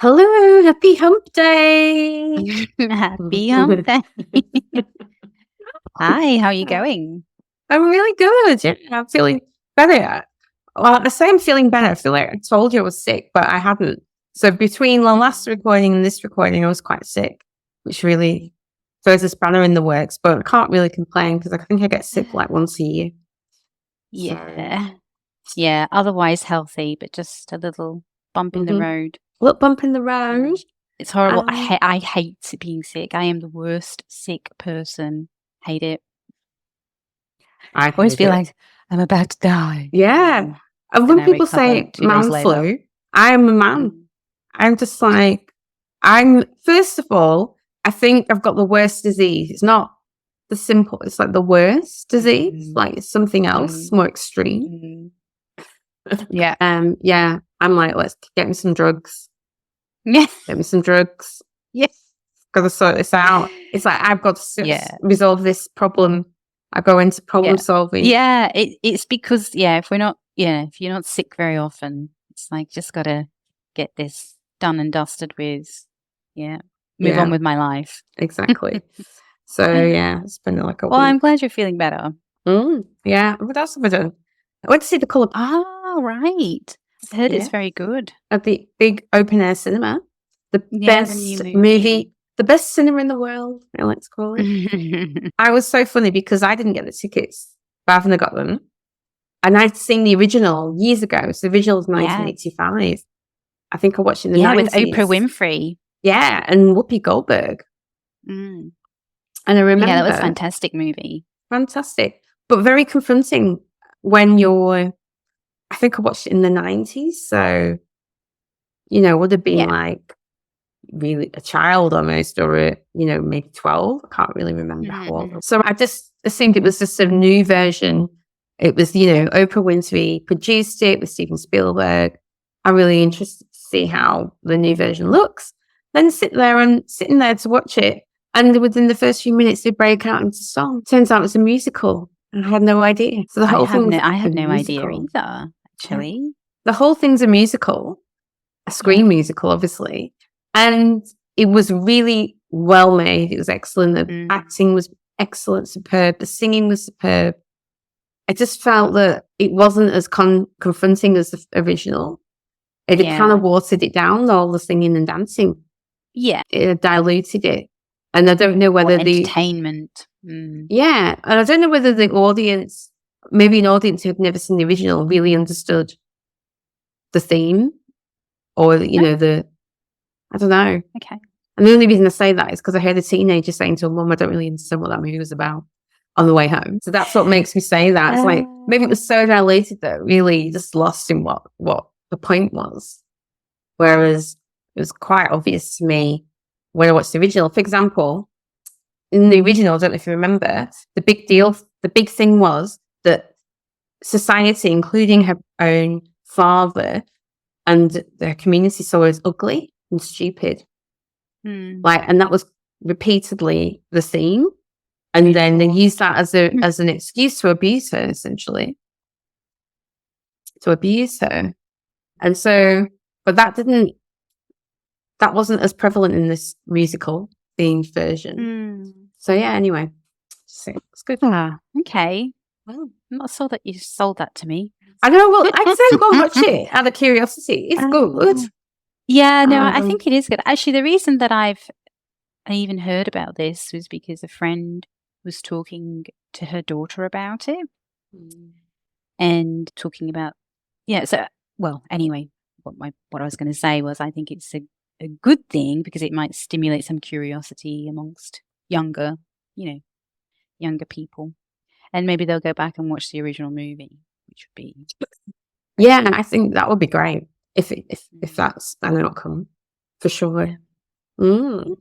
Hello, happy hump day. Happy hump day. Hi, how are you going? I'm really good. Yeah, I'm feeling better. Well, I say I'm feeling better. I feel like I told you I was sick, but I hadn't. So between the last recording and this recording, I was quite sick, which really throws a spanner in the works. But I can't really complain because I think I get sick like once a year. Yeah. Yeah, otherwise healthy, but just a little bump in the road. Little bump in the road. It's horrible. I hate being sick. I am the worst sick person. Hate it. I always feel it. like I'm about to die. Yeah. And when people say man flu, I am a man. I'm just like, first of all, I think I've got the worst disease. It's not the simple, it's like the worst disease. Like it's something else, more extreme. Yeah. Yeah. I'm like, let's get me some drugs. Yeah. Get me some drugs. Yes. Gotta sort this out. It's like I've got to resolve this problem. I go into problem solving. Yeah, it's because if you're not sick very often, it's like just gotta get this done and dusted with. Move on with my life. Exactly. So it's been like a week. Well, I'm glad you're feeling better. Yeah. What else have I done? I went to see The Colour. Oh, right. I've heard it's very good. At the big open air cinema. The best movie. The best cinema in the world, I like to call it. I was so funny because I didn't get the tickets. Bhavna got them. And I'd seen the original years ago. So the original was 1985. I think I watched it in the 90s. With Oprah Winfrey. Yeah, and Whoopi Goldberg. And I remember... Yeah, that was a fantastic movie. Fantastic. But very confronting when you're... I think I watched it in the 90s. So, would have been like... really a child almost, or maybe 12. I can't really remember how old. So I just assumed it was just a new version. It was, Oprah Winfrey produced it with Steven Spielberg. I'm really interested to see how the new version looks. Then sitting there to watch it, and within the first few minutes they break out into song. Turns out it's a musical. I had no idea. So the whole thing I had no idea either, actually. Yeah. The whole thing's a musical, a screen musical, obviously. And it was really well made. It was excellent. The acting was excellent, superb. The singing was superb. I just felt that it wasn't as confronting as the original. It kind of watered it down, all the singing and dancing. Yeah. It diluted it. And I don't know whether entertainment. Yeah. And I don't know whether the audience, maybe an audience who had never seen the original, really understood the theme or, I don't know. Okay. And the only reason I say that is because I heard a teenager saying to her mum, I don't really understand what that movie was about on the way home. So that's what makes me say that. It's like, maybe it was so dilated that really just lost in what the point was. Whereas it was quite obvious to me when I watched the original. For example, in the original, I don't know if you remember, the big thing was that society, including her own father and the community, saw her as ugly and stupid. And that was repeatedly the theme. And then they used that as an excuse to abuse her, essentially. To abuse her. And so, but that wasn't as prevalent in this musical themed version. So anyway. So it's good. Okay. Well, I'm not sure that you sold that to me. I know, well, I said go watch it out of curiosity. It's good. Yeah, no, I think it is good. Actually, the reason that I even heard about this was because a friend was talking to her daughter about it and talking about, anyway, what I was going to say was I think it's a good thing because it might stimulate some curiosity amongst younger people. And maybe they'll go back and watch the original movie, which would be... Yeah, I think that would be great. If that's an outcome, for sure. There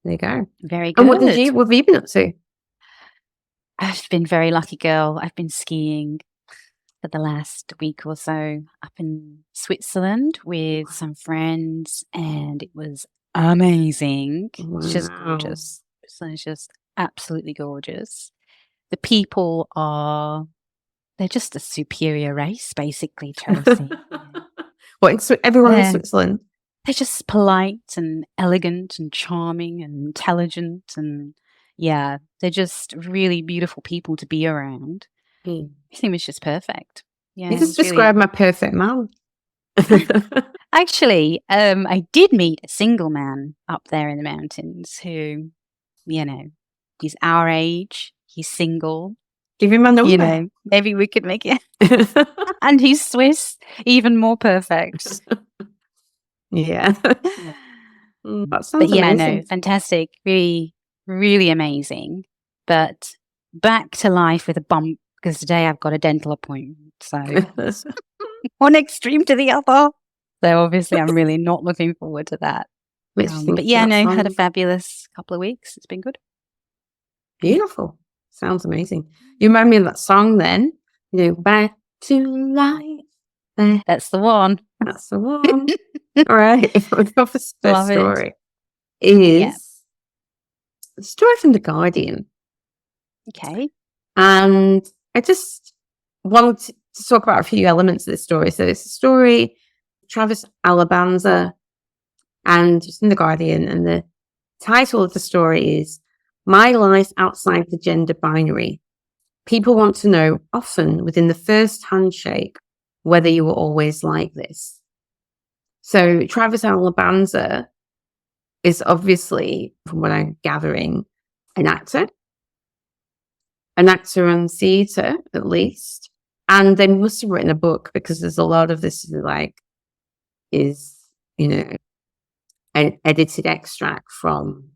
you go. Very good. And what have you been up to? I've been very lucky girl. I've been skiing for the last week or so up in Switzerland with some friends, and it was amazing. Wow. It's just gorgeous. It's just absolutely gorgeous. The people they're just a superior race, basically, Tracy. What, everyone in Switzerland? they're just polite and elegant and charming and intelligent, and yeah, they're just really beautiful people to be around. Mm. I think it was just perfect. Yeah, You it just was really- described my perfect man. Actually, I did meet a single man up there in the mountains who, you know, he's our age, he's single, Give him my number. you know, maybe we could make it. And he's Swiss, even more perfect. Yeah. That sounds But yeah, amazing. no, fantastic. Really, really amazing. But back to life with a bump, because today I've got a dental appointment. So one extreme to the other. So obviously I'm really not looking forward to that. But yeah, no, had a fabulous couple of weeks. It's been good. Beautiful. Sounds amazing. You remind me of that song then. You know, back to life. That's the one. That's the one. All right. The first Love it. story is Yeah. a story from The Guardian. Okay. And I just wanted to talk about a few elements of this story. So it's a story, Travis Alabanza, and it's in The Guardian. And the title of the story is My Life Outside the Gender Binary. People want to know, often within the first handshake, whether you were always like this. So Travis Alabanza is obviously, from what I'm gathering, an actor on theatre, at least. And they must have written a book, because there's a lot of this an edited extract from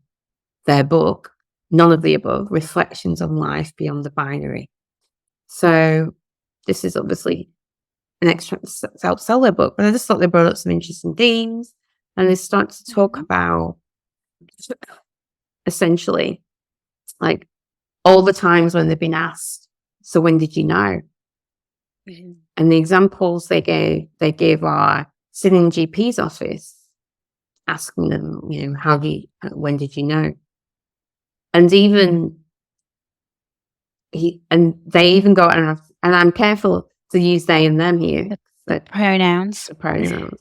their book, None of the Above, Reflections on Life Beyond the Binary. So this is obviously an extract to help sell their book, but I just thought they brought up some interesting themes, and they start to talk about essentially like all the times when they've been asked, so when did you know? Mm-hmm. And the examples they gave are sitting in GP's office, asking them, when did you know? And even they even go, and I'm careful to use they and them here. The pronouns. The pronouns.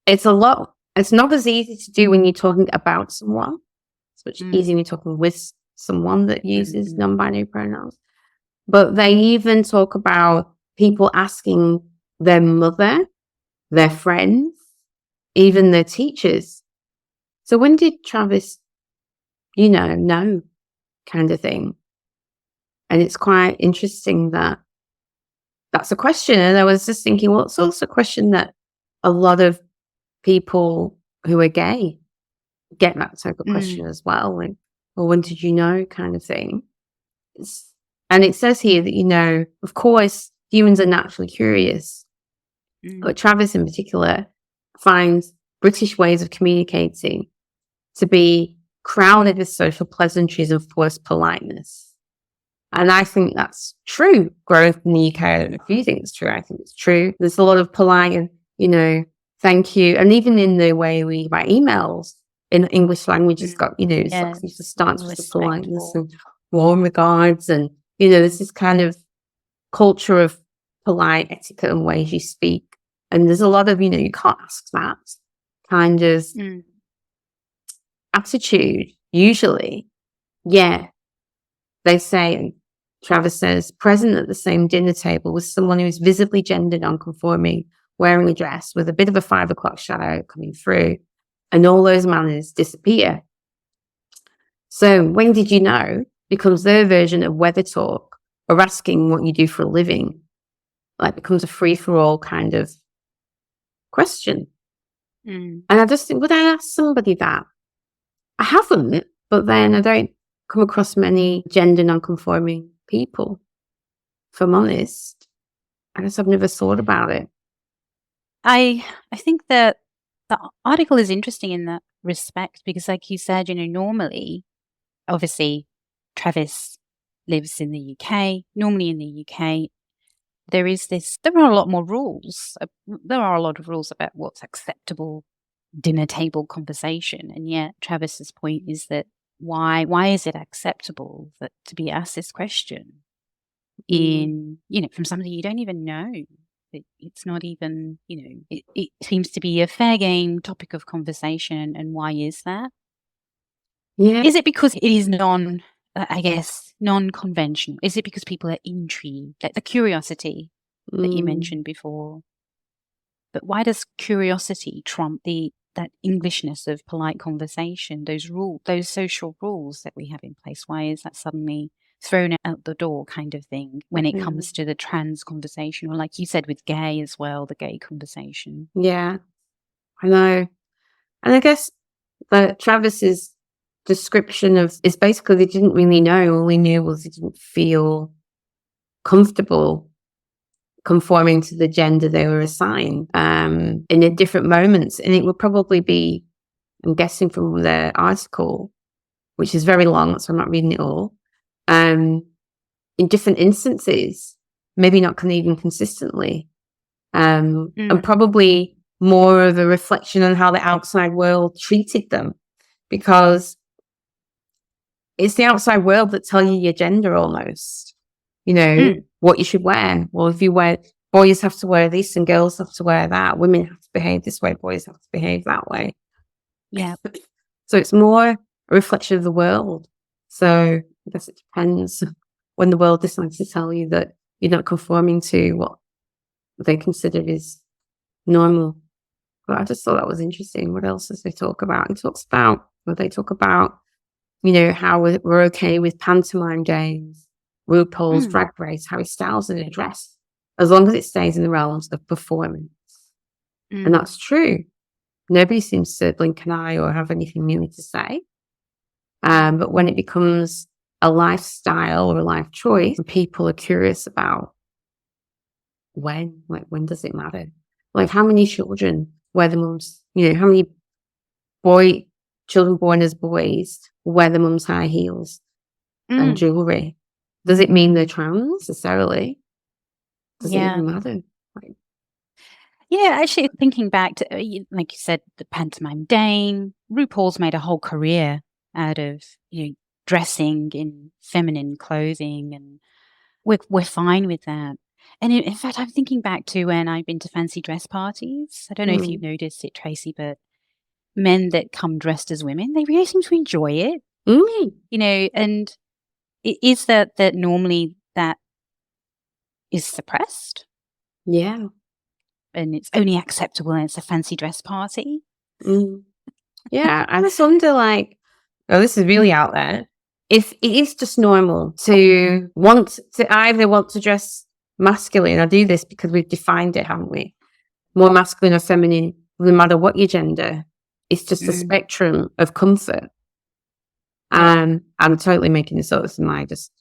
It's a lot. It's not as easy to do when you're talking about someone. It's much easier when you're talking with someone that uses non-binary pronouns. But they even talk about people asking their mother, their friends, even their teachers. So when did Travis, know, kind of thing? And it's quite interesting that that's a question. And I was just thinking, well, it's also a question that a lot of people who are gay get that type of question as well. Like, well, when did you know, kind of thing. And it says here that, of course, humans are naturally curious. But Travis in particular finds British ways of communicating to be crowded with social pleasantries and forced politeness. And I think that's true. Growing up in the UK, I don't know if you think it's true. I think it's true. There's a lot of polite and, thank you. And even in the way we write emails in English language, it's got, it starts with the politeness and warm regards. And, there's this kind of culture of polite etiquette and ways you speak. And there's a lot of, you can't ask that kind of attitude, usually. Yeah. They say, Travis says, present at the same dinner table with someone who is visibly gender non-conforming, wearing a dress with a bit of a 5 o'clock shadow coming through, and all those manners disappear. So when did you know becomes their version of weather talk, or asking what you do for a living, becomes a free-for-all kind of question. And I just think, would I ask somebody that? I haven't, but then I don't come across many gender non-conforming people, if I'm honest. I guess I've never thought about it. I think that the article is interesting in that respect, because like you said, normally, obviously, Travis lives in the UK. Normally in the UK, there are a lot more rules. There are a lot of rules about what's acceptable dinner table conversation. And yet Travis's point is that why is it acceptable to be asked this question from somebody you don't even know? It's not even, it seems to be a fair game topic of conversation. And why is that? Yeah. Is it because it is non-conventional? Is it because people are intrigued, like the curiosity that you mentioned before? But why does curiosity trump that Englishness of polite conversation, those social rules that we have in place? Why is that suddenly thrown out the door kind of thing when it comes to the trans conversation, or like you said with gay as well, the gay conversation? Yeah, I know. And I guess that Travis's description is basically they didn't really know. All he knew was he didn't feel comfortable conforming to the gender they were assigned in a different moments. And it would probably be, I'm guessing from the article, which is very long, so I'm not reading it all, in different instances, maybe not even consistently, and probably more of a reflection on how the outside world treated them, because it's the outside world that tell you your gender almost, what you should wear. Well, if you wear, boys have to wear this and girls have to wear that. Women have to behave this way. Boys have to behave that way. Yeah. So it's more a reflection of the world. So I guess it depends when the world decides to tell you that you're not conforming to what they consider is normal. But I just thought that was interesting. What else does they talk about? They talk about, how we're okay with pantomime games, RuPaul's Drag Race, Harry Styles in a dress, as long as it stays in the realms of performance. And that's true. Nobody seems to blink an eye or have anything new to say. But when it becomes a lifestyle or a life choice, people are curious about when does it matter? Like how many children wear the mums, how many children born as boys wear the mum's high heels and jewelry? Does it mean they're trans necessarily? Does it even matter? Yeah, actually, thinking back to, like you said, the pantomime dame, RuPaul's made a whole career out of dressing in feminine clothing, and we're fine with that. And in fact, I'm thinking back to when I've been to fancy dress parties. I don't know if you've noticed it, Tracy, but men that come dressed as women, they really seem to enjoy it. And it is that normally that is suppressed. Yeah. And it's only acceptable when it's a fancy dress party. Yeah, I just wonder, this is really out there. If it is just normal to either want to dress masculine, I do this because we've defined it, haven't we? More masculine or feminine, no matter what your gender, it's just a spectrum of comfort. I'm totally making this up. This is my just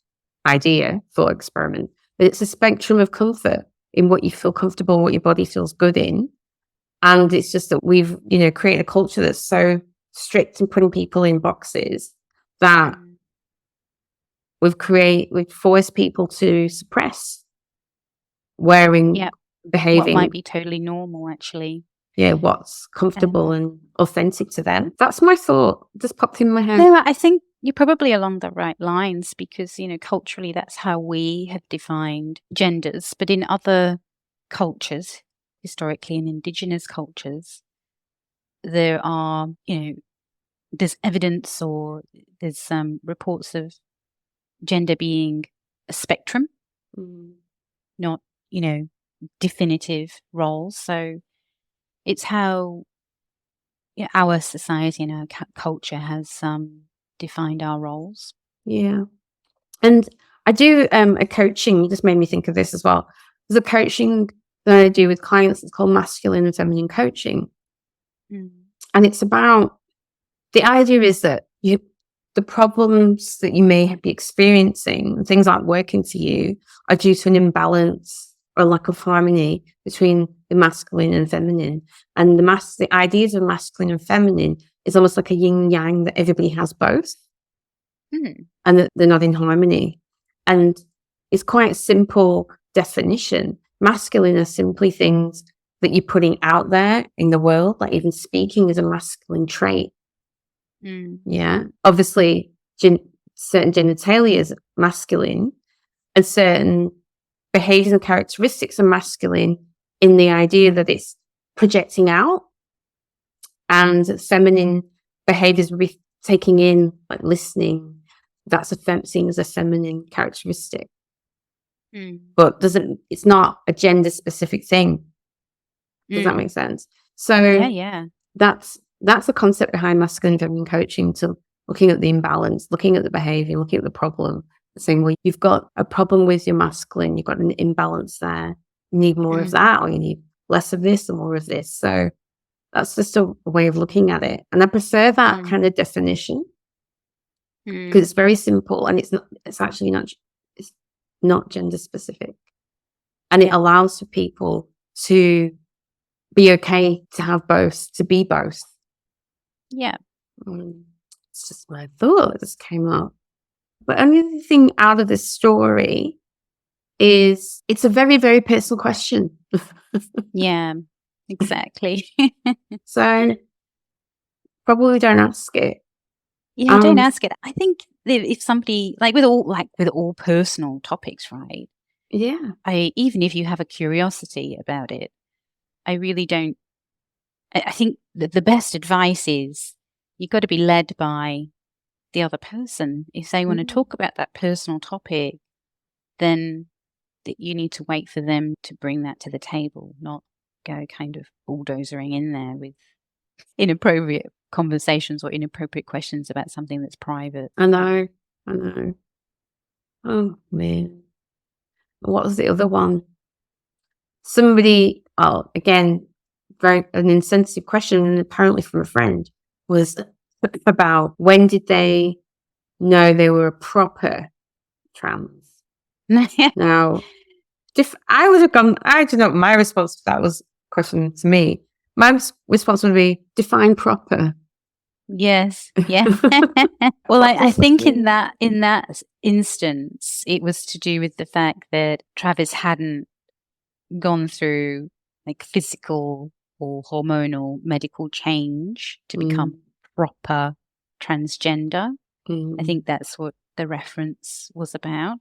idea, thought experiment. But it's a spectrum of comfort in what you feel comfortable, what your body feels good in. And it's just that we've, created a culture that's so strict and putting people in boxes that we've forced people to suppress wearing, behaving. What might be totally normal, actually. Yeah, what's comfortable and authentic to them. That's my thought. It just popped in my head. No, I think you're probably along the right lines because, culturally, that's how we have defined genders. But in other cultures, historically in Indigenous cultures, there are, there's evidence or there's reports of gender being a spectrum, not, definitive roles. So it's how our society and our culture has defined our roles. Yeah. And I do a coaching, just made me think of this as well. There's a coaching that I do with clients. It's called masculine and feminine coaching. And it's about, the idea is that the problems that you may be experiencing, things aren't working to you, are due to an imbalance or lack of harmony between the masculine and feminine. And the ideas of masculine and feminine is almost like a yin yang, that everybody has both. And that they're not in harmony. And it's quite a simple definition. Masculine are simply things that you're putting out there in the world, like even speaking is a masculine trait. Yeah. Obviously, certain genitalia is masculine and certain behaviors and characteristics are masculine, in the idea that it's projecting out, and feminine behaviors would be taking in, like listening. That's seen as a feminine characteristic, but it's not a gender specific thing. Does that make sense? So yeah. That's the concept behind masculine and feminine coaching, to looking at the imbalance, looking at the behavior, looking at the problem, saying, well, you've got a problem with your masculine, you've got an imbalance there. You need more of that, or you need less of this or more of this. So that's just a way of looking at it. And I prefer that kind of definition because it's very simple, and it's actually not gender specific. And it allows for people to be okay to have both, to be both. Yeah. It's just my thought. It just came up. But only thing out of this story is it's a very, very personal question. Yeah, exactly. So probably don't ask it. Yeah, don't ask it. I think that if somebody, with all personal topics, right? Yeah. Even if you have a curiosity about it, I really don't. I think that the best advice is you've got to be led by the other person. If they want to talk about that personal topic, then that you need to wait for them to bring that to the table, not go kind of bulldozering in there with inappropriate conversations or inappropriate questions about something that's private. I know. Oh, man. What was the other one? Somebody, again, an insensitive question, and apparently from a friend, was about when did they know they were a proper trans? Now, I would have gone, I don't know, my response to that was question to me. My response would be define proper. Yes. Yeah. Well, I think in that instance, it was to do with the fact that Travis hadn't gone through physical or hormonal medical change to become proper transgender. I think that's what the reference was about,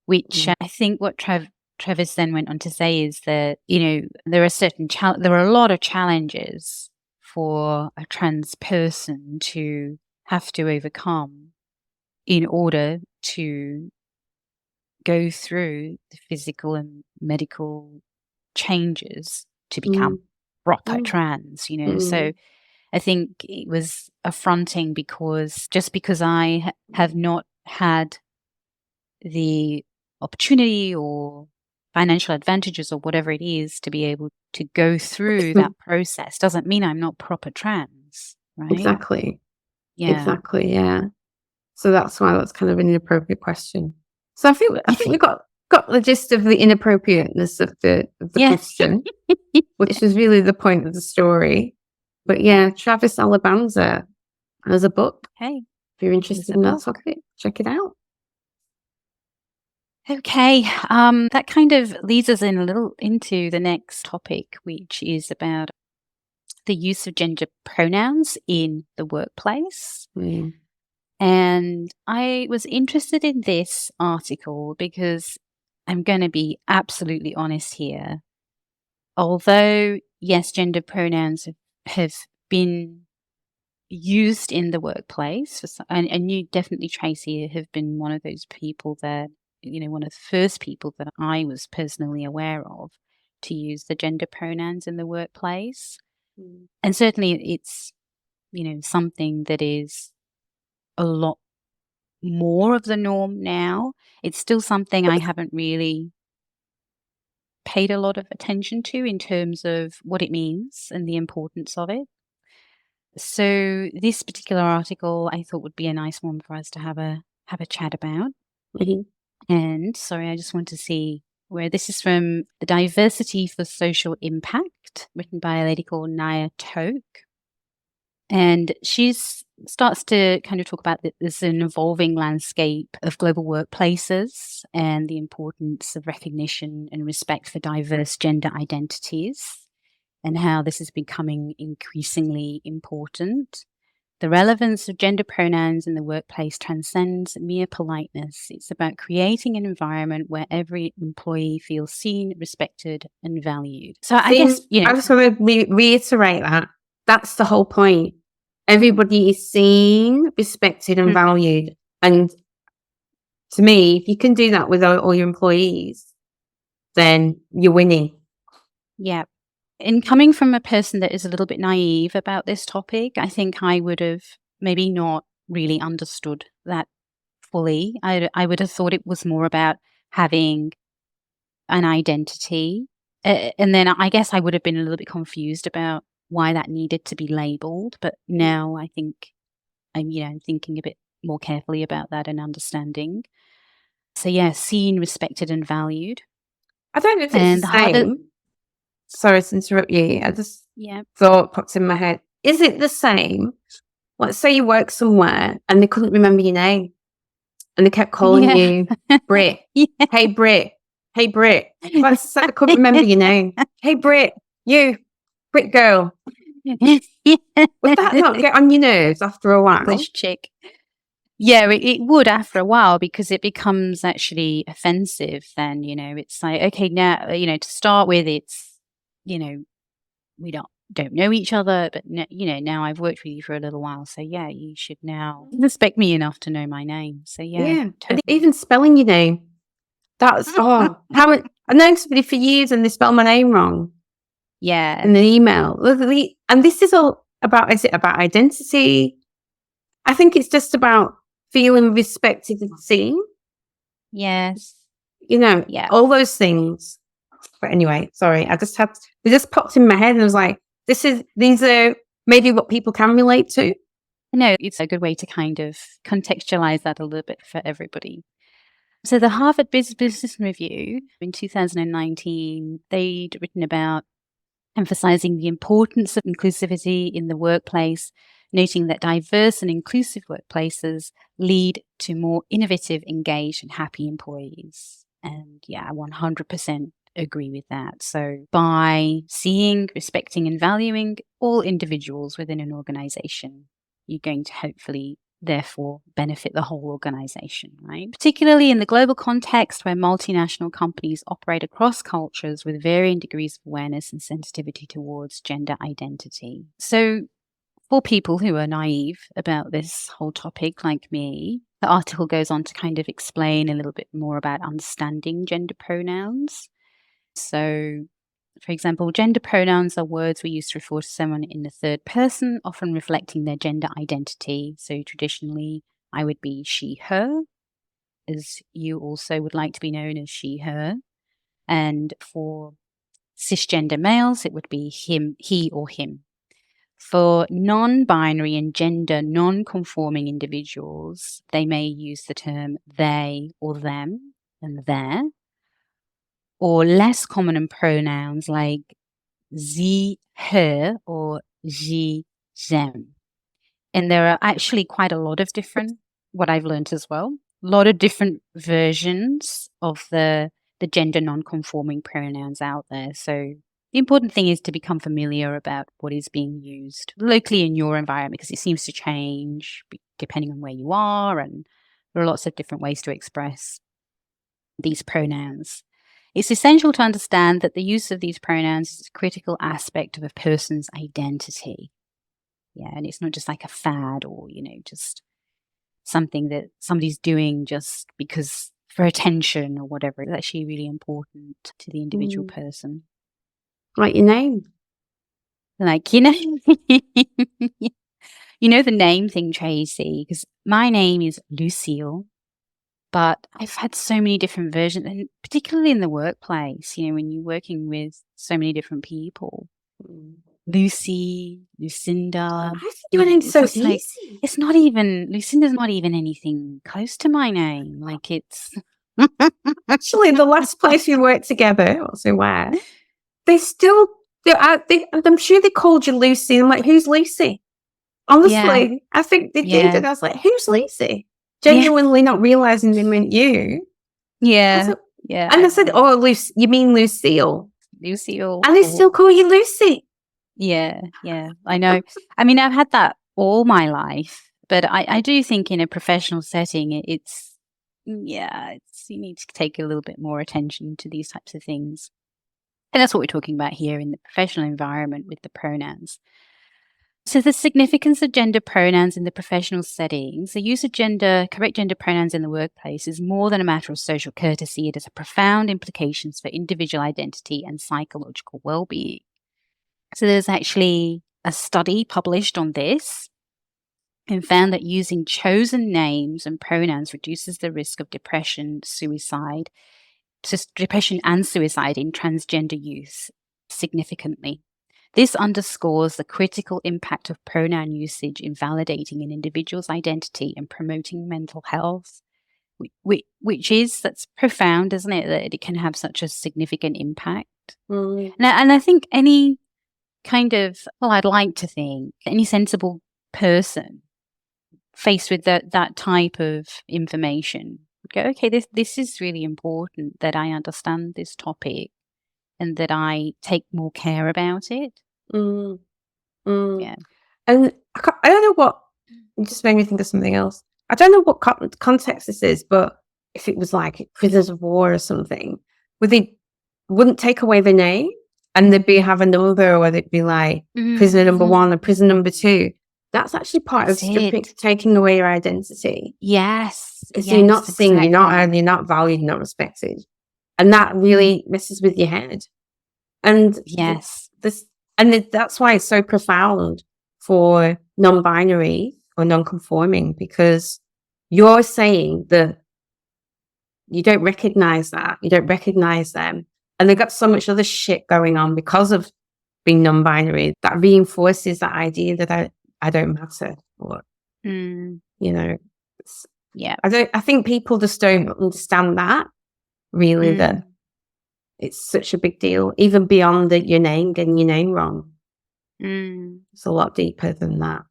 which I think what Travis then went on to say is that, there are a lot of challenges for a trans person to have to overcome in order to go through the physical and medical changes to become proper trans, So I think it was affronting because just because I have not had the opportunity or financial advantages or whatever it is to be able to go through that process doesn't mean I'm not proper trans, right? Exactly. Yeah. Exactly. Yeah. So that's why that's kind of an inappropriate question. So I think we got the gist of the inappropriateness of the question, which is really the point of the story. But yeah, Travis Alabanza has a book. Hey, if you're interested in that topic, check it out. Okay, that kind of leads us in a little into the next topic, which is about the use of gender pronouns in the workplace. And I was interested in this article because I'm going to be absolutely honest here. Although, yes, gender pronouns have been used in the workplace, and you definitely, Tracy, have been one of those people that, one of the first people that I was personally aware of to use the gender pronouns in the workplace. And certainly it's, something that is a lot more of the norm now. It's still something I haven't really paid a lot of attention to in terms of what it means and the importance of it. So this particular article I thought would be a nice one for us to have a chat about. And sorry, I just want to see where this is from. The Diversity for Social Impact, written by a lady called Naya Toke. And she starts to kind of talk about this an evolving landscape of global workplaces and the importance of recognition and respect for diverse gender identities, and how this is becoming increasingly important. The relevance of gender pronouns in the workplace transcends mere politeness. It's about creating an environment where every employee feels seen, respected, and valued. So I guess, I just want to reiterate that. That's the whole point. Everybody is seen, respected, and valued. And to me, if you can do that with all your employees, then you're winning. Yeah. And coming from a person that is a little bit naive about this topic, I think I would have maybe not really understood that fully. I would have thought it was more about having an identity. And then I guess I would have been a little bit confused about why that needed to be labeled. But now I think I'm thinking a bit more carefully about that and understanding. So yeah, seen, respected, and valued. I don't know if it's the same. Sorry to interrupt you. I just thought popped in my head. Is it the same? Let's say you work somewhere and they couldn't remember your name and they kept calling you Brit. Hey, Brit. Hey, Brit. Let's say I couldn't remember your name. Hey, Brit. You. Brit girl. Would that not get on your nerves after a while? English chick. Yeah, it would after a while because it becomes actually offensive then, It's like, okay, now, to start with, it's, we don't know each other, but, now I've worked with you for a little while. So, yeah, you should now respect me enough to know my name. So, yeah. Totally. And even spelling your name. That's, I know somebody for years and they spell my name wrong. Yeah. In an email. And this is all about, is it about identity? I think it's just about feeling respected and seen. Yes. All those things. But anyway, sorry, they just popped in my head and I was like, these are maybe what people can relate to. No, it's a good way to kind of contextualize that a little bit for everybody. So the Harvard Business Review in 2019, they'd written about emphasizing the importance of inclusivity in the workplace, noting that diverse and inclusive workplaces lead to more innovative, engaged, and happy employees. And yeah, I 100% agree with that. So by seeing, respecting, and valuing all individuals within an organization, you're going to hopefully therefore benefit the whole organization, right? Particularly in the global context where multinational companies operate across cultures with varying degrees of awareness and sensitivity towards gender identity. So for people who are naive about this whole topic like me, the article goes on to kind of explain a little bit more about understanding gender pronouns. So, for example, gender pronouns are words we use to refer to someone in the third person, often reflecting their gender identity. So traditionally, I would be she, her, as you also would like to be known as she, her. And for cisgender males, it would be him, he, or him. For non-binary and gender non-conforming individuals, they may use the term they or them and their. Or less common pronouns like sie, her, or je, them. And there are actually quite a lot of different, what I've learned as well, a lot of different versions of the gender non-conforming pronouns out there. So the important thing is to become familiar about what is being used locally in your environment because it seems to change depending on where you are, and there are lots of different ways to express these pronouns. It's essential to understand that the use of these pronouns is a critical aspect of a person's identity. Yeah, and it's not just like a fad or, just something that somebody's doing just because for attention or whatever. It's actually really important to the individual person. Write your name. Like, the name thing, Tracy, because my name is Lucille. But I've had so many different versions, and particularly in the workplace, when you're working with so many different people. Lucy, Lucinda. Your name's so easy. Like, it's not even, Lucinda's not even anything close to my name. Like it's. Actually, the last place we worked together, also where, I'm sure they called you Lucy. I'm like, who's Lucy? Honestly, I think they did. And I was like, who's Lucy? Genuinely not realizing they meant you. Yeah. And I said, oh, Lucy, you mean Lucille? Lucille. And they still call you Lucy. Yeah. I know. I mean, I've had that all my life. But I do think in a professional setting, you need to take a little bit more attention to these types of things. And that's what we're talking about here in the professional environment with the pronouns. So the significance of gender pronouns in the professional settings, the use of correct gender pronouns in the workplace is more than a matter of social courtesy. It has profound implications for individual identity and psychological well-being. So there's actually a study published on this and found that using chosen names and pronouns reduces the risk of depression and suicide in transgender youth significantly. This underscores the critical impact of pronoun usage in validating an individual's identity and promoting mental health, that's profound, isn't it? That it can have such a significant impact. Mm. And I think I'd like to think any sensible person faced with that type of information would go, okay, this is really important that I understand this topic and that I take more care about it. Mm. Mm. Yeah. And I don't know what, it just made me think of something else. I don't know what context this is, but if it was like prisoners of war or something, wouldn't take away the name and they'd have a number, or it'd be like prisoner number 1 or prisoner number 2. That's actually part of taking away your identity. Yes. Because you're not seen, you're not heard, you're not valued, not respected. And that really messes with your head. And that's why it's so profound for non-binary or non-conforming, because you're saying that you don't recognize that, you don't recognize them. And they've got so much other shit going on because of being non-binary that reinforces that idea that I don't matter. Or, you know, I think people just don't understand that really, that it's such a big deal, even beyond your name, getting your name wrong. It's a lot deeper than that.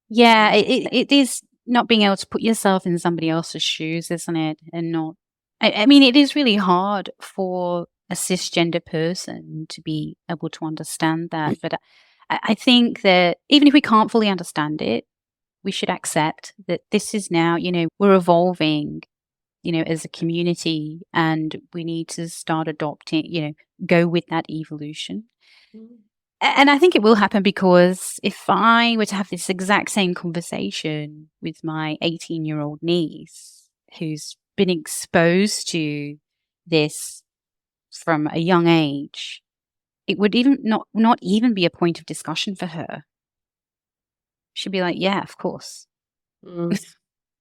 Yeah, it is not being able to put yourself in somebody else's shoes, isn't it? And not, I mean, it is really hard for a cisgender person to be able to understand that. But I think that even if we can't fully understand it, we should accept that this is now, we're evolving, as a community, and we need to start adopting, go with that evolution. And I think it will happen, because if I were to have this exact same conversation with my 18-year-old niece who's been exposed to this from a young age, it would even not even be a point of discussion for her. She'd be like, yeah, of course.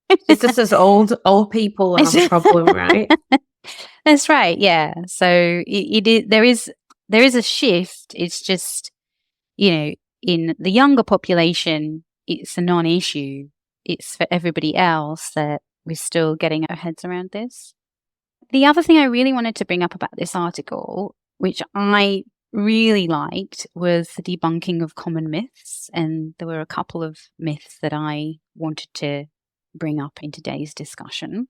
It's just as old people have a problem, right? That's right. Yeah. So there is a shift. It's just, in the younger population, it's a non-issue. It's for everybody else that we're still getting our heads around this. The other thing I really wanted to bring up about this article, which I really liked, was the debunking of common myths. And there were a couple of myths that I wanted to bring up in today's discussion.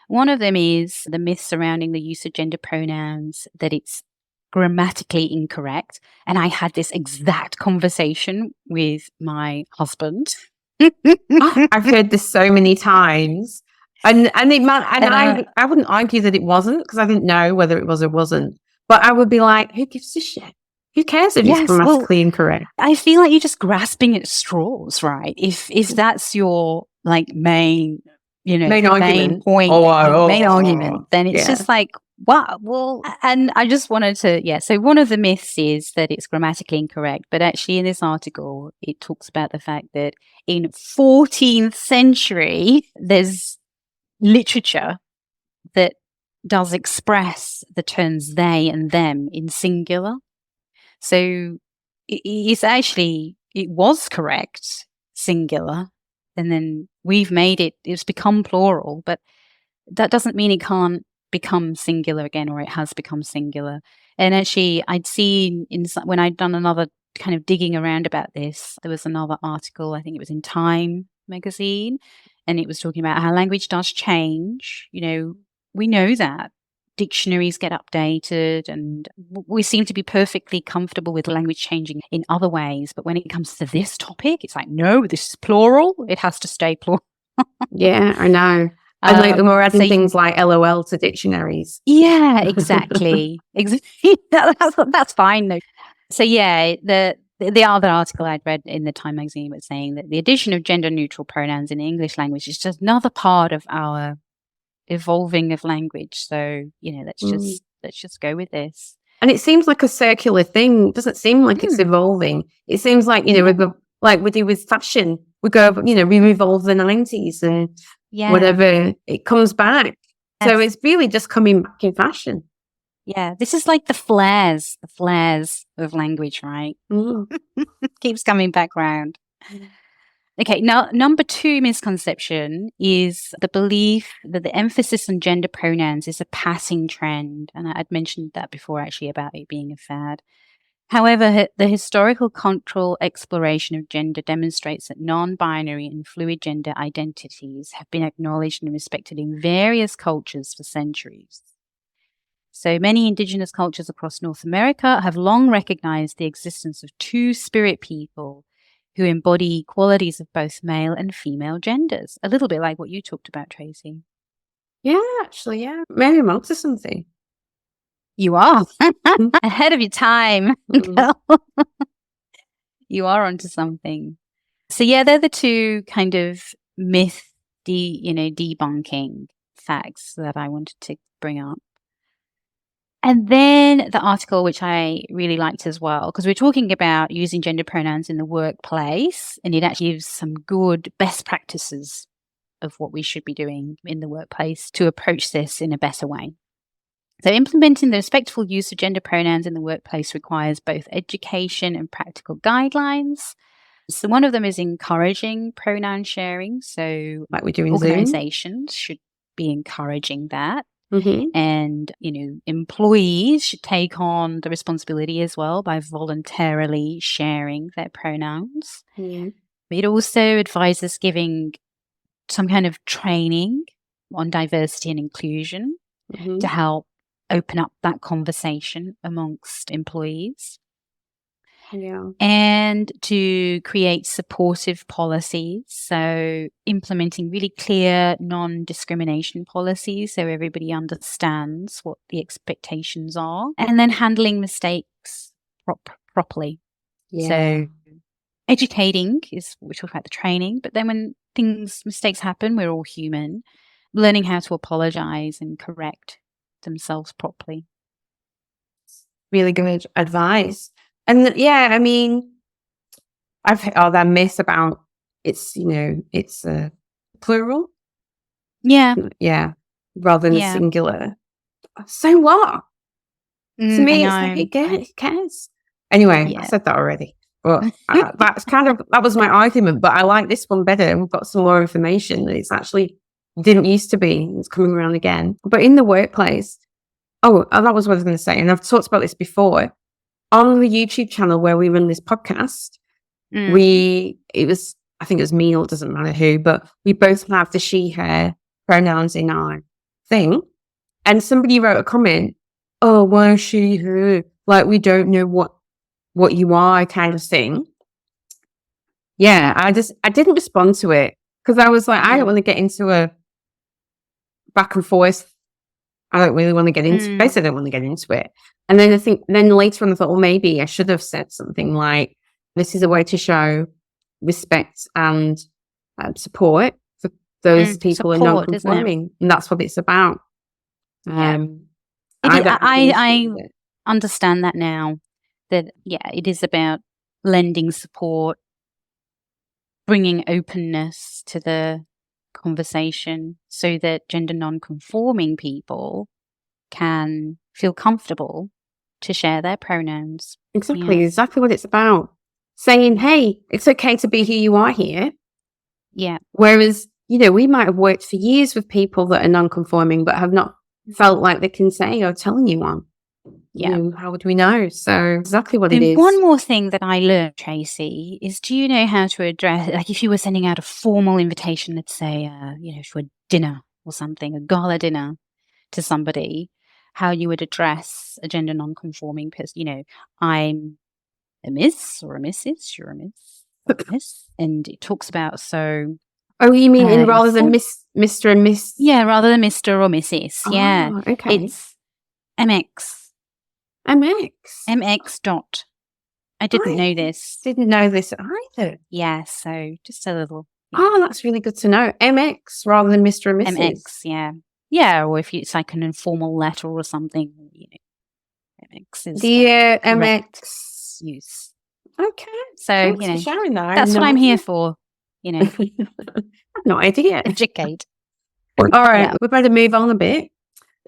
One of them is the myth surrounding the use of gender pronouns, that it's grammatically incorrect. And I had this exact conversation with my husband. I've heard this so many times. And I wouldn't argue that it wasn't, because I didn't know whether it was or wasn't. But I would be like, who gives a shit? Who cares if it's grammatically incorrect? I feel like you're just grasping at straws, right? If that's your main argument, point, main argument, then it's just like, wow. Well, and I just wanted to, so one of the myths is that it's grammatically incorrect, but actually in this article, it talks about the fact that in 14th century, there's literature that does express the terms they and them in singular. So it was correct, singular, and then we've made it's become plural, but that doesn't mean it can't become singular again, or it has become singular. And actually, I'd seen when I'd done another kind of digging around about this, there was another article, I think it was in Time magazine, and it was talking about how language does change. We know that. dictionaries get updated, and we seem to be perfectly comfortable with language changing in other ways. But when it comes to this topic, it's like, no, this is plural. It has to stay plural. Yeah, I know. And like we're adding things like LOL to dictionaries. Yeah, exactly. Exactly. That's fine though. So yeah, the other article I'd read in the Time magazine was saying that the addition of gender neutral pronouns in the English language is just another part of our evolving of language. So, let's just go with this. And it seems like a circular thing. It doesn't seem like it's evolving. It seems like, we go, like we do with fashion. We go, we revolve the 90s and whatever, it comes back. Yes. So it's really just coming back in fashion. Yeah, this is like the flares of language, right? Keeps coming back round. Okay, now number 2 misconception is the belief that the emphasis on gender pronouns is a passing trend. And I'd mentioned that before actually about it being a fad. However, the historical cultural exploration of gender demonstrates that non-binary and fluid gender identities have been acknowledged and respected in various cultures for centuries. So many Indigenous cultures across North America have long recognized the existence of 2 spirit people who embody qualities of both male and female genders. A little bit like what you talked about, Tracy. Yeah, actually, yeah. Maybe I'm onto something. You are. Ahead of your time, girl. You are onto something. So yeah, they're the 2 kind of myth debunking facts that I wanted to bring up. And then the article, which I really liked as well, because we're talking about using gender pronouns in the workplace, and it actually gives some good best practices of what we should be doing in the workplace to approach this in a better way. So implementing the respectful use of gender pronouns in the workplace requires both education and practical guidelines. So one of them is encouraging pronoun sharing. So like we do in organizations should be encouraging that. And, employees should take on the responsibility as well by voluntarily sharing their pronouns. Yeah. It also advises giving some kind of training on diversity and inclusion to help open up that conversation amongst employees. Yeah. And to create supportive policies. So implementing really clear non-discrimination policies so everybody understands what the expectations are. And then handling mistakes properly. Yeah. So educating is, we talk about the training, but then when mistakes happen, we're all human. Learning how to apologize and correct themselves properly. Really good advice. And yeah, I mean, I've heard that myth about it's plural. Yeah. Yeah. Rather than singular. So what? To me, it's like, it cares. Anyway, I said that already. But that was my argument. But I like this one better. We've got some more information. It's actually didn't used to be. It's coming around again. But in the workplace, that was what I was going to say. And I've talked about this before. On the YouTube channel where we run this podcast, I think it was me, or it doesn't matter who, but we both have the she, her pronouns in our thing. And somebody wrote a comment, oh, why she, her? Like, we don't know what you are, kind of thing. Yeah, I didn't respond to it because I was like, I don't want to get into a back and forth. I don't really want to get into it. I said I don't want to get into it. And then later on I thought, well, maybe I should have said something like, this is a way to show respect and support for those people who are non-conforming. And that's what it's about. I understand that now, that, it is about lending support, bringing openness to the conversation so that gender non-conforming people can feel comfortable to share their pronouns. Exactly what it's about. Saying, hey, it's okay to be who you are here. Yeah. Whereas, we might have worked for years with people that are non-conforming but have not felt like they can say or tell anyone. Yeah. How would we know? So exactly what it is. One more thing that I learned, Tracy, is do you know how to address, like if you were sending out a formal invitation, let's say, to a dinner or something, a gala dinner to somebody, how you would address a gender non-conforming person. You know, I'm a miss or a missus, you're a miss. And it talks about Oh, you mean in rather full- than Mr. and Miss? yeah, rather than Mr. or Mrs. Yeah. Oh, okay. It's MX. MX dot. I didn't know this. Didn't know this either. Yeah, so just a little. Oh, that's really good to know. MX rather than Mr. and Mrs. MX, yeah. Yeah, or if it's like an informal letter or something, you know, MX is Dear correct MX. use. Okay. So, Thanks you know, for sharing that. that's what I'm here for, you know, I've no idea. educate. All right, Yeah. we better move on a bit.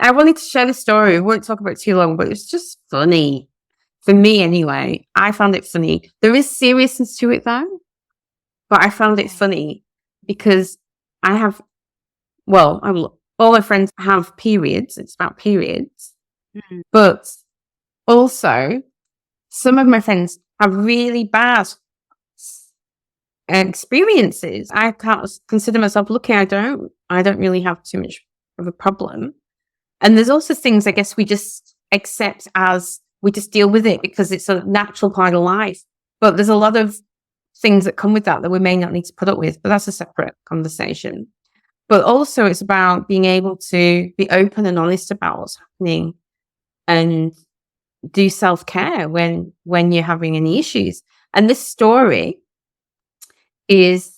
I wanted to share the story. We won't talk about it too long, but it's just funny. For me, anyway. I found it funny. There is seriousness to it, though. But I found it funny because I have, well, all my friends have periods. It's about periods. Mm. But also, some of my friends have really bad experiences. I can't consider myself lucky. I don't really have too much of a problem. And there's also things I guess we just accept as we just deal with it because it's a natural part of life. But there's a lot of things that come with that we may not need to put up with, but that's a separate conversation. But also it's about being able to be open and honest about what's happening and do self-care when you're having any issues. And this story is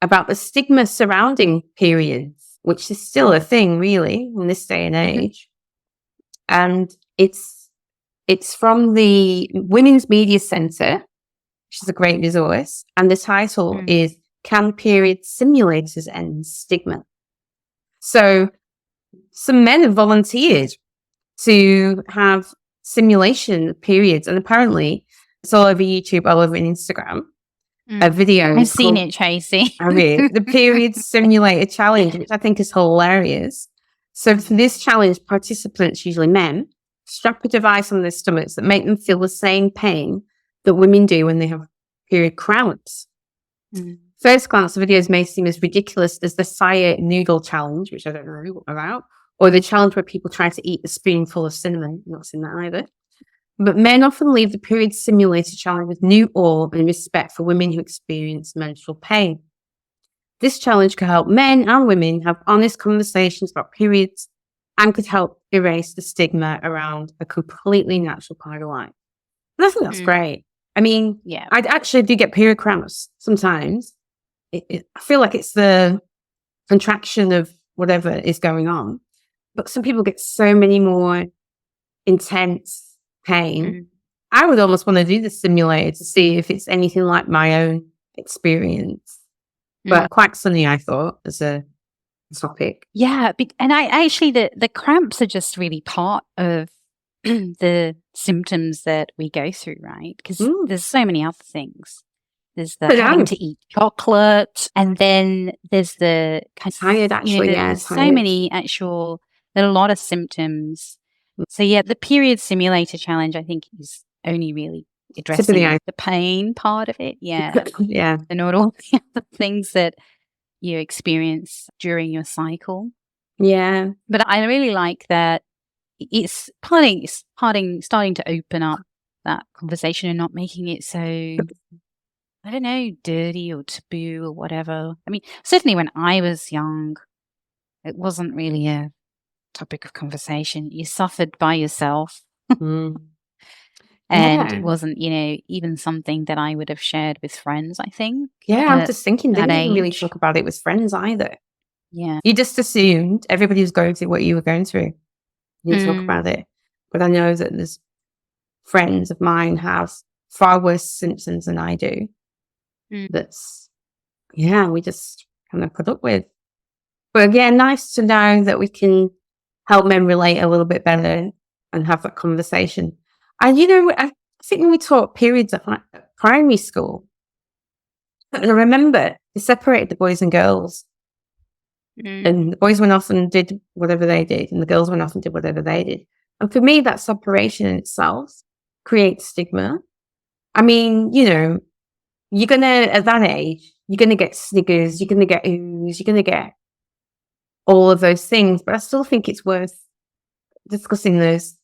about the stigma surrounding periods, which is still a thing really in this day and age. And it's from the Women's Media Centre, which is a great resource. And the title is Can Period Simulators End Stigma? So some men have volunteered to have simulation periods. And apparently it's all over YouTube, all over Instagram. A video. I've seen it, Tracy. I mean, the Period Simulator Challenge, which I think is hilarious. So for this challenge, participants, usually men, strap a device on their stomachs that make them feel the same pain that women do when they have period cramps. First glance, the videos may seem as ridiculous as the Sire Noodle Challenge, which I don't know about, or the challenge where people try to eat a spoonful of cinnamon. I've not seen that either. But men often leave the Period Simulator Challenge with new awe and respect for women who experience menstrual pain. This challenge could help men and women have honest conversations about periods and could help erase the stigma around a completely natural part of life. And I think that's great. I mean, I actually do get period cramps sometimes. I feel like it's the contraction of whatever is going on. But some people get so many more intense pain. I would almost want to do the simulator to see if it's anything like my own experience. But quite funny, I thought, as a topic. Yeah, and I actually the cramps are just really part of the symptoms that we go through, right? Because there's so many other things. There's the having to eat chocolate, and then there's the kind of tired. Actually, there's so many actual. There are a lot of symptoms. So yeah, the Period Simulator Challenge, I think, is only really addressing the pain part of it. Yeah, yeah, and not all the other things that you experience during your cycle. Yeah, but I really like that it's starting to open up that conversation and not making it so, I don't know, dirty or taboo or whatever. I mean, certainly when I was young, it wasn't really a topic of conversation. You suffered by yourself. And it wasn't, even something that I would have shared with friends, I think. Yeah, I'm just thinking they didn't really talk about it with friends either. Yeah. You just assumed everybody was going through what you were going through. You talk about it. But I know that there's friends of mine have far worse symptoms than I do. We just kind of put up with. But again, nice to know that we can help men relate a little bit better and have that conversation. And, I think when we taught periods at primary school, I remember they separated the boys and girls. And the boys went off and did whatever they did, and the girls went off and did whatever they did. And for me, that separation in itself creates stigma. I mean, you're going to, at that age, you're going to get sniggers, you're going to get oohs, you're going to get all of those things. But I still think it's worth discussing those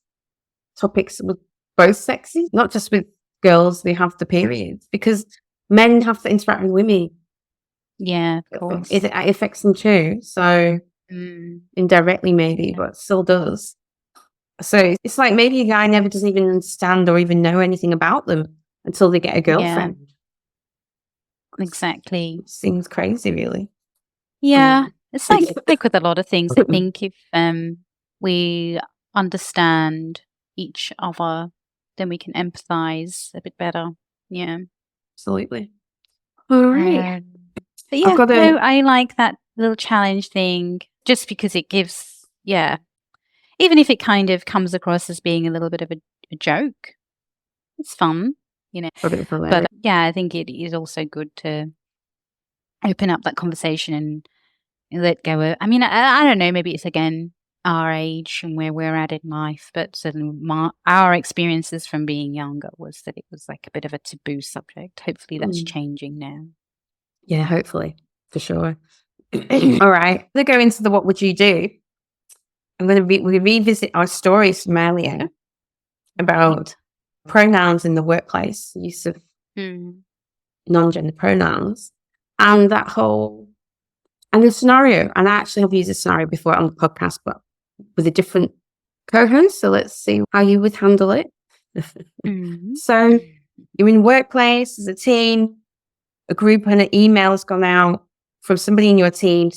topics with both sexes, not just with girls who have the periods, because men have to interact with women. Yeah, of course. It affects them too. So indirectly maybe, but still does. So it's like maybe a guy never doesn't even understand or even know anything about them until they get a girlfriend. Exactly. It seems crazy, really. Yeah. It's like with a lot of things. I think if we understand each other, then we can empathize a bit better. Yeah. Absolutely. All right. But yeah, no, I like that little challenge thing just because it gives, even if it kind of comes across as being a little bit of a joke, it's fun, you know. But yeah, I think it is also good to open up that conversation and let go of, I mean, I don't know, maybe it's again our age and where we're at in life, but certainly our experiences from being younger was that it was like a bit of a taboo subject. Hopefully that's changing now. Yeah, hopefully, for sure. All right, let's go into the what would you do. I'm going to revisit our stories from earlier about pronouns in the workplace, use of non-gender pronouns, and that whole, and the scenario. And I actually have used a scenario before on the podcast, but with a different co-host. So let's see how you would handle it. So you're in the workplace as a team, a group, and an email has gone out from somebody in your team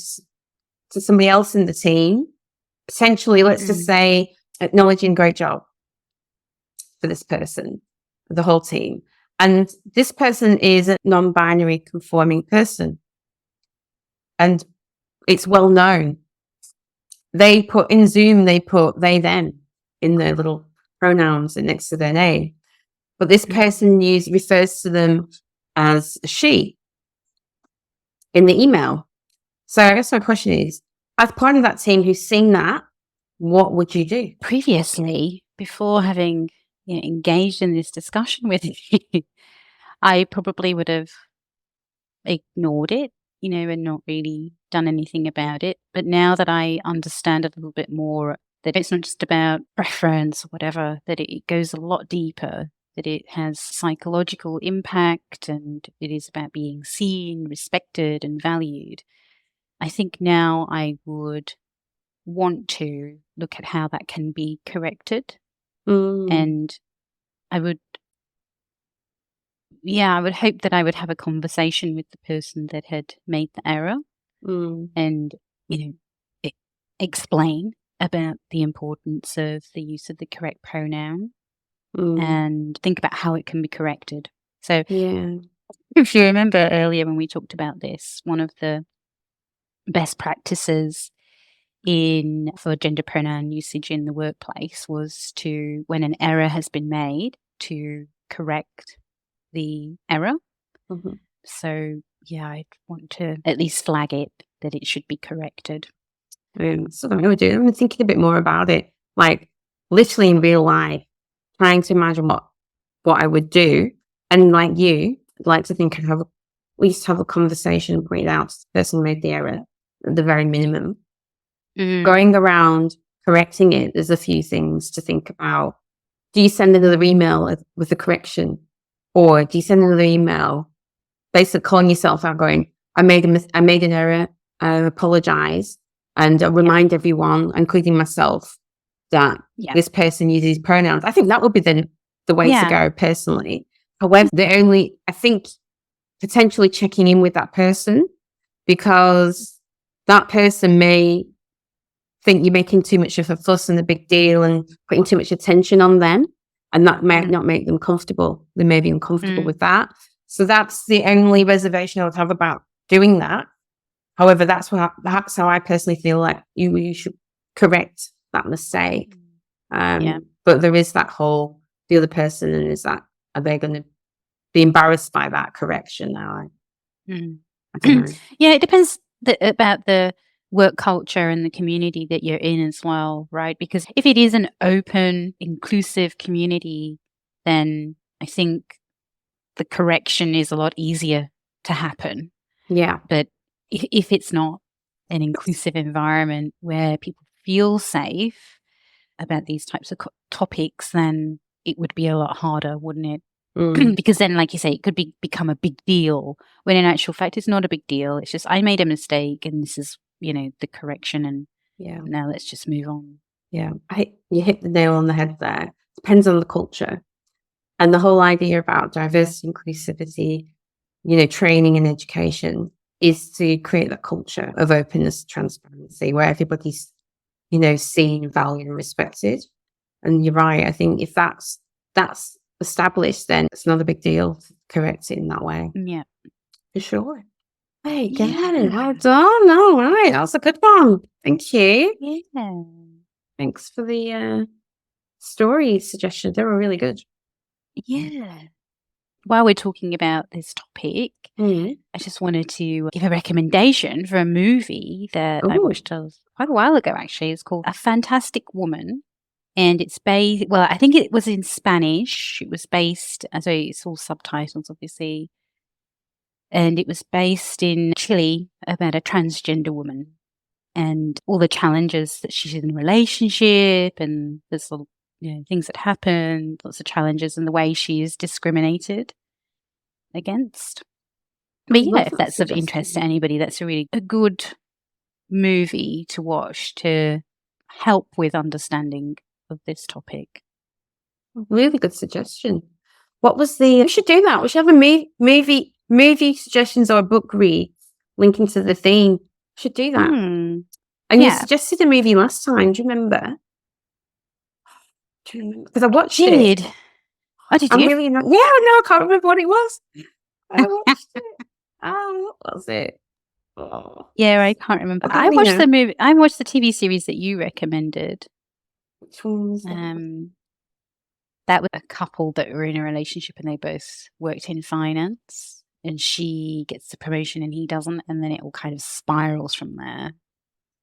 to somebody else in the team. Potentially, let's just say, acknowledging great job for this person, for the whole team. And this person is a non-binary conforming person. And it's well known. They put in Zoom, they put they, them in their little pronouns next to their name. But this person refers to them as she in the email. So I guess my question is, as part of that team who's seen that, what would you do? Previously, before having engaged in this discussion with you, I probably would have ignored it, and not really done anything about it. But now that I understand a little bit more, that it's not just about preference or whatever, that it goes a lot deeper, that it has psychological impact and it is about being seen, respected, and valued. I think now I would want to look at how that can be corrected. And I would hope that I would have a conversation with the person that had made the error and, explain about the importance of the use of the correct pronoun and think about how it can be corrected. So if you remember earlier when we talked about this, one of the best practices for gender pronoun usage in the workplace was to, when an error has been made, to correct the error. So I'd want to at least flag it that it should be corrected. So I would do. I'm thinking a bit more about it, like literally in real life, trying to imagine what I would do. And like you, I'd like to think I'd at least have a conversation and point out to the person who made the error at the very minimum. Going around correcting it, there's a few things to think about. Do you send another email with the correction? Or do you send another email basically calling yourself out going, I made an error, I apologize, and I remind everyone, including myself, that this person uses pronouns. I think that would be the way to go personally. However, I think potentially checking in with that person, because that person may think you're making too much of a fuss and a big deal and putting too much attention on them, and that might not make them comfortable. They may be uncomfortable with that. So that's the only reservation I would have about doing that. However, that's how I personally feel like you should correct that mistake. But there is that whole, the other person, and are they going to be embarrassed by that correction now? I don't know. Yeah, it depends about the work culture and the community that you're in as well, right? Because if it is an open, inclusive community, then I think the correction is a lot easier to happen. Yeah. But if it's not an inclusive environment where people feel safe, about these types of topics, then it would be a lot harder, wouldn't it? Mm. Because then, like you say, it could become a big deal, when in actual fact it's not a big deal. It's just, I made a mistake and this is, the correction, and now let's just move on. Yeah, you hit the nail on the head there. Depends on the culture. And the whole idea about diversity, inclusivity, training and education is to create that culture of openness, transparency, where everybody's, seen, valued and respected. And you're right. I think if that's established, then it's not a big deal to correct it in that way. Yeah. For sure. Hey, well done. All right. That's a good one. Thank you. Yeah. Thanks for the story suggestions. They were really good. Yeah. While we're talking about this topic, I just wanted to give a recommendation for a movie that I watched quite a while ago, actually. It's called A Fantastic Woman. And it's based, well, I think it was in Spanish. It was based, so it's all subtitles, obviously. And it was based in Chile about a transgender woman and all the challenges that she's in a relationship, and there's things that happen, lots of challenges, and the way she is discriminated against. But yeah, if that's of interest to anybody, that's a good movie to watch to help with understanding of this topic. Really good suggestion. What was we should do that. We should have a movie suggestions or a book read linking to the theme. We should do that. And you suggested a movie last time. Do you remember? Because I watched it. Oh, did you? Really not. Yeah, no, I can't remember what it was. I watched it. What was it? Oh. Yeah, I can't remember. I watched the movie. I watched the TV series that you recommended. Which one was that? That was a couple that were in a relationship and they both worked in finance, and she gets the promotion and he doesn't, and then it all kind of spirals from there.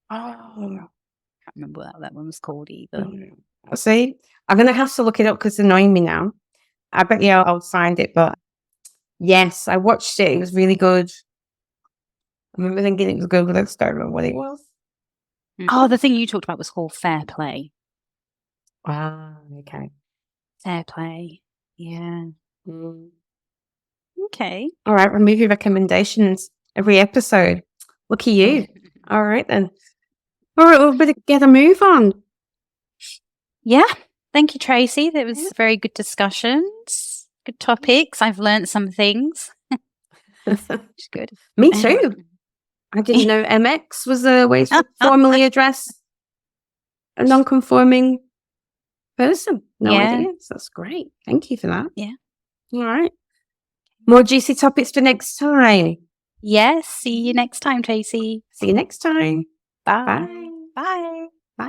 Oh, I can't remember what that one was called either. See, I'm going to have to look it up because it's annoying me now. I bet you I'll find it, but yes, I watched it. It was really good. I remember thinking it was good, but I just don't remember what it was. Oh, the thing you talked about was called Fair Play. Okay. Fair Play. Yeah. Okay. All right, movie recommendations every episode. Look at you. All right, then. All right, we'll better get a move on. Yeah. Thank you, Tracy. That was very good discussions. Good topics. I've learned some things. It's good. Me too. I didn't know MX was a way to formally address a non-conforming person. No idea. So that's great. Thank you for that. Yeah. All right. More juicy topics for next time. Yes. See you next time, Tracy. See you next time. Bye. Bye.